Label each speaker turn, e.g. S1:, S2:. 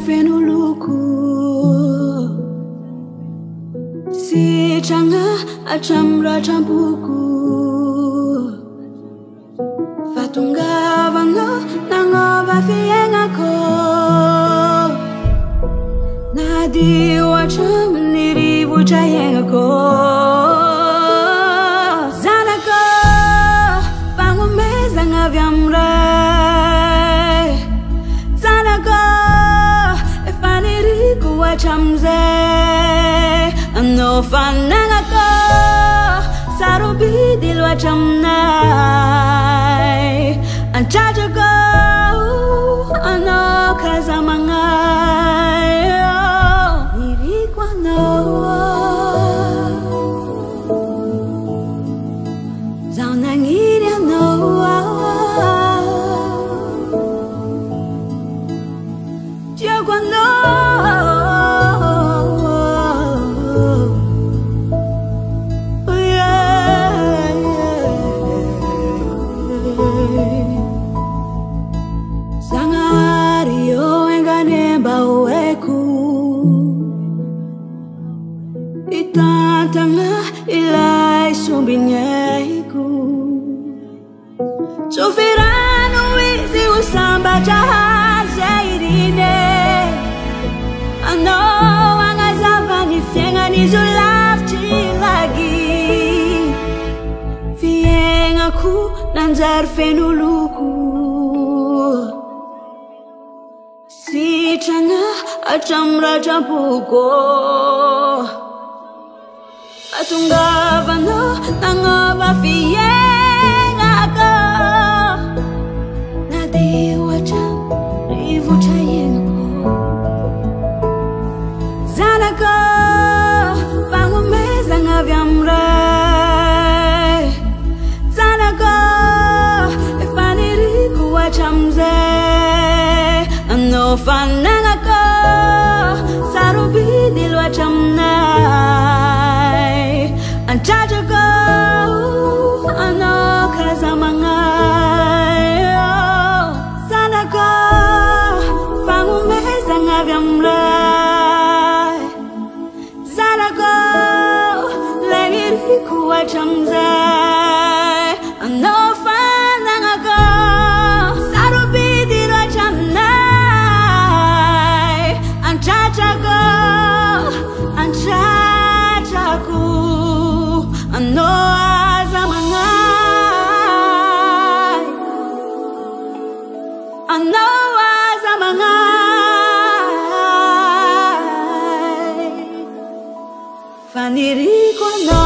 S1: fenuluku si changa achamra champuku fatunga vanga nangova fienga ko nadi wacham niri vuchayenga ko zanaka pangumeza ngavyamra chamze no fananga sarubi dilwa chamnai anchaja go ano kazamangai nirikwa no zaunangiria no Diego no Sangario enganemba weku itatanga ilai sumbinyeku Sufirano wizi usamba jahaza irine Ano angazava ni fienga ni zulafti lagi Fienga ku nanzar fenuluku Si changa achamra champuko Atunga vano nangova fienga ka Nadi wacham rivu chayengo Zanaka pangumeza ngavyamra Zanaka efaniriku wachamze No fananga ko sarubi dilwa chamnai anchaja ko ano kazamangai sana ko pangumeza ngavyamra sana ko legiri kuwa chamzai ano fananga ko sarubi dilwa chamnai Anchachaku ano azamangai ano azamangai faniriko no